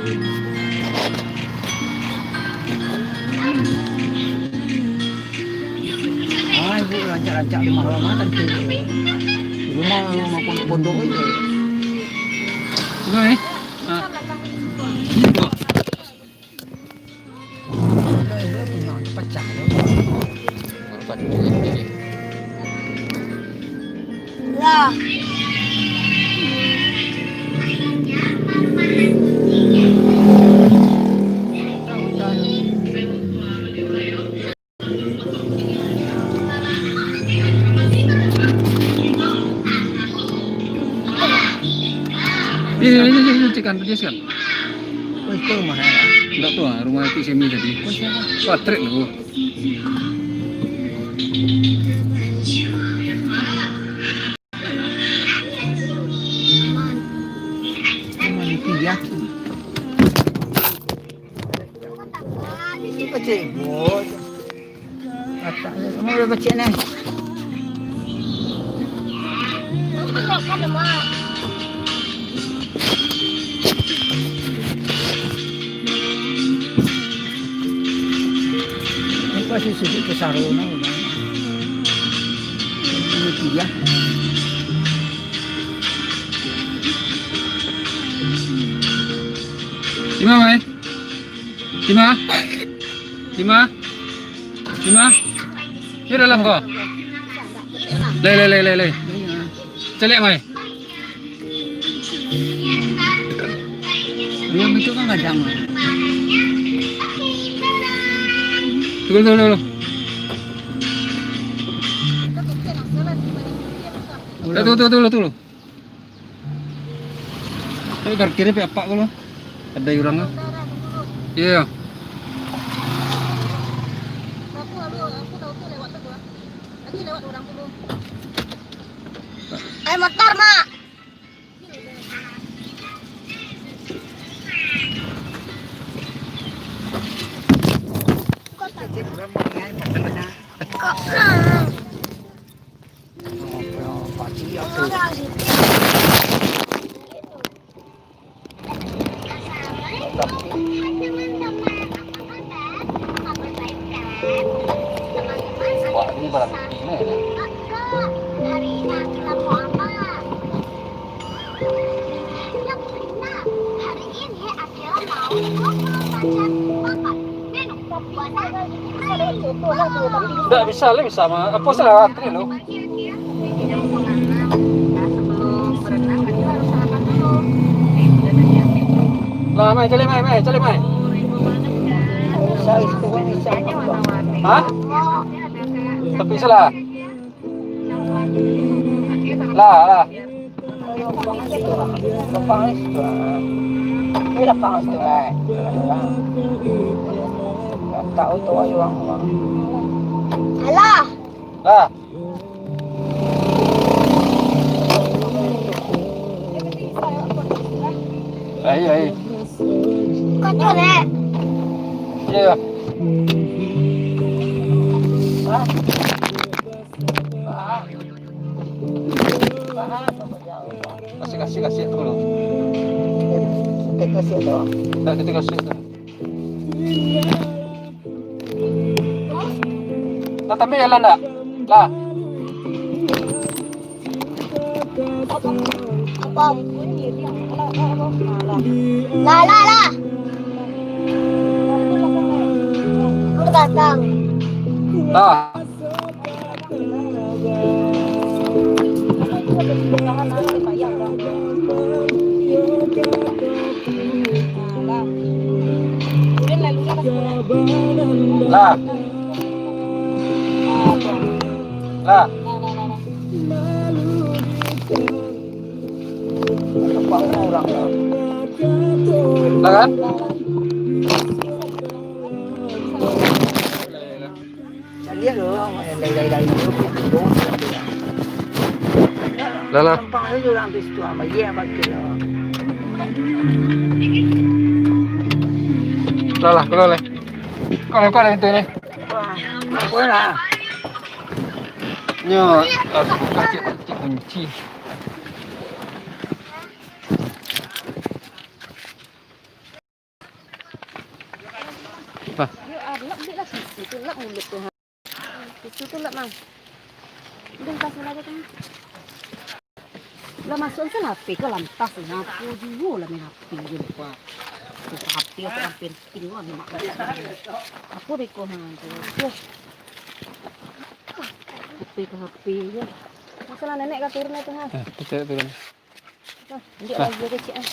Ah, ibu rancak-rancak di mana kan tu. Rumah pondok aja. Gimana nih? Ah. Gitu. Dia punya pecah tu. Korban ini. Lah, Ini cekan, kan? Oh, itu rumah saya. Enggak tuh, rumah itu semi tadi. Oh, siapa? Patrik loh. Rumah itu ya. Baca ibu. Katanya kamu udah baca nih. Ini pasti sudah ke saruna. Ini dia. Lima, Mai. Lima. Ini dalam kau. Le. Celek, Mai. Yang itu kan kadang. Tunggu. Tunggu. Tapi parkirnya pihak apa kalau? Ada orangnya? Iya. ayo motor, Mak. Wah, ini barang ini. Tidak bisa sama. Apa salah antri lo? Lah, Mai, cari Mai. Hah? Tapi salah. Lah. Tahu tu orang. Alah, Lah. Ai. kau tu deh. Iya. Kasih dulu. Kita kasih tu. Nah, kita kasih tu. Tapi jalan tak? Lah. Apa? Lah. Aku datang. Lah. Lah. Orang. Lah kan? Lihat dong, lay dulu. Lah. Tampang aja orang di situ sama dia pakai. Lah, boleh. Kau itu ni. Wah, boleh. Nyo, kaki kunci. Apa? Dia lap beli lah situ lap mulut tuh. Situ lap mang. Udah pasal aja kan. Lah masuk sana HP ke lantas ngapu juga lah main HP gitu pak. Terus HP aku penting lah mak. Aku reko tuh. HP ya. Masalah nenek kat turun itu ha. Kita turun. Dia lagi kecil ah.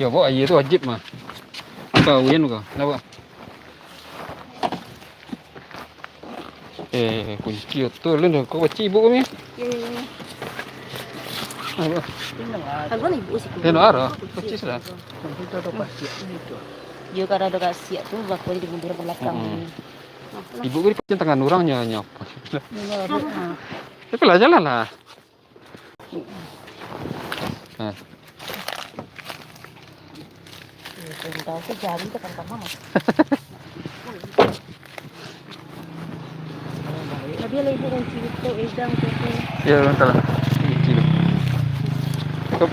Ya, bawa air tu wajib mah. Kau uyan kau, lawa. Kunci tu lu kau baca ibu kami. Ya. Apa? Kan ibu sih. Kena arah, baca sudah. Komputer tu pasti itu. Dia kada ada siap tu bakal di mundur belakang. Ibu gue di tangan orangnya nyapa. Ah. Tapi lah jalan lah. Tahu ke jari ke kan mama. Tapi lah ibu kan cerita edang tu. Ya, entah lah. Kilo. Kau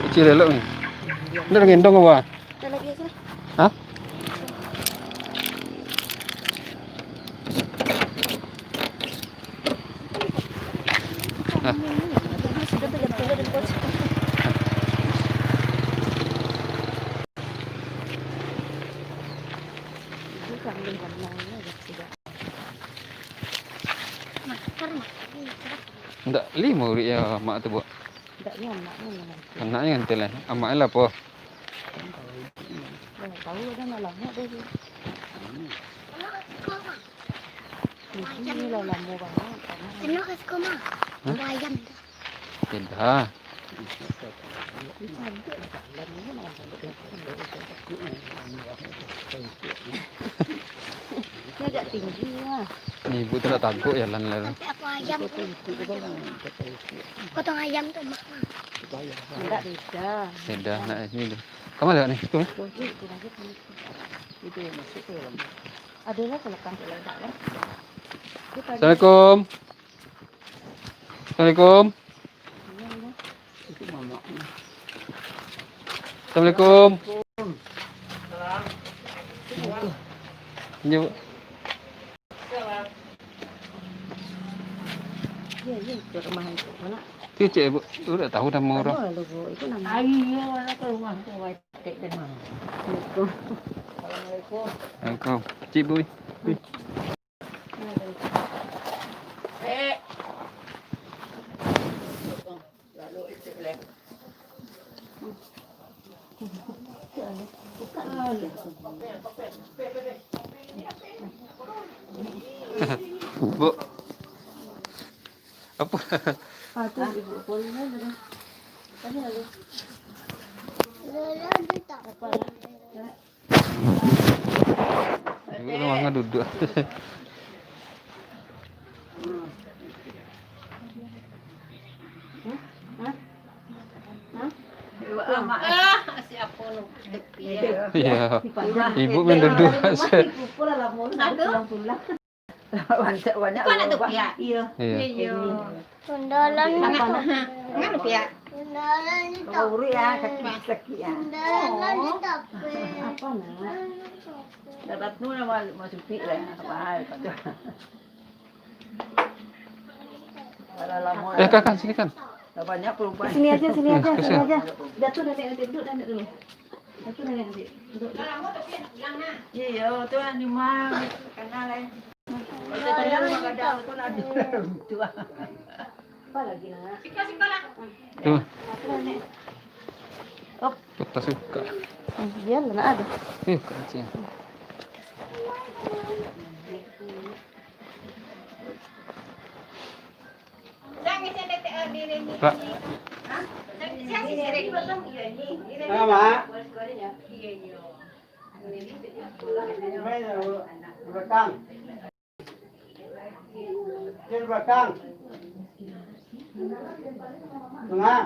kecil elok ni. Ini dah gendong apa? Dah lagi sini. Hah? Sudah tergantung dari coach. Enggak, 5 urit ya mak tu buat. Tak ni anaknya. Anaknya kan telan. Amak lah apa? Tahu ada malamnya dia. Ini lah lama banget. Kenapa kasih koma? Ada ayam tu. Tidak. Dia agak tinggi lah. Ni ibu tu tak takut ya lan lan. Nanti aku ayam tu. Potong ayam tu mak. Enggak beda. Tidak nak ni tu. Kamu lihat ni. Tu. Itu masuk ke dalam. Ada lah kalau kan kalau tak lah. Assalamualaikum. Assalamualaikum. Itu mama. Assalamualaikum. Ni Ya, ke rumah itu. Mana? tu cik ibu. Tu dah tahu nama orang. Tahu lah bu. Itu nama. Ayo anak ke rumah tu wai tek kenal. Assalamualaikum. Assalamualaikum. Assalamualaikum. Cik ibu. Lalu itu leh. Bu. Apa? Ah, tu ibu polnya ada. Tadi ada. Lalu tak. Apa lah? Ibu rumah duduk. Siapa lu? Ya. Ibu main duduk. Pula lah mau pulang. Banyak Mana tu pihak? Iya. Sundalan ni. Mana pihak? Sundalan ni tak. Kau uri ya kaki ya. Sundalan ni tak. Apa nak? Dapat nu nama masuk pi lah apa hal kata. Kalau lama Kakak sini kan. dah banyak perempuan. Sini aja. Datuk nenek nanti duduk nenek dulu. Datuk nenek nanti duduk. Iya, tu ni mah kenal eh. Kita tanya rumah kadang tu nak tu. Apa lagi nak? Tu. Datuk nenek. Tak suka. Dia lah nak ada. Kacang. Pak. Mak. Belakang. Di belakang. Tengah.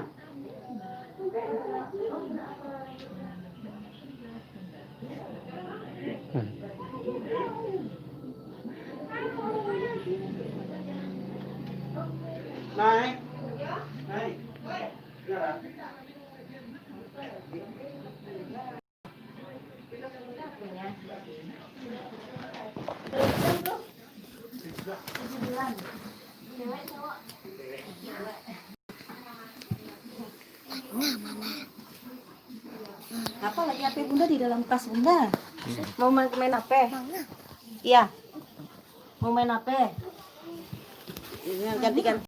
Naik. Naik. Jalan. Apa lagi HP Bunda di dalam tas Bunda? Mau main HP? Iya. Mau main HP? Ganti-ganti.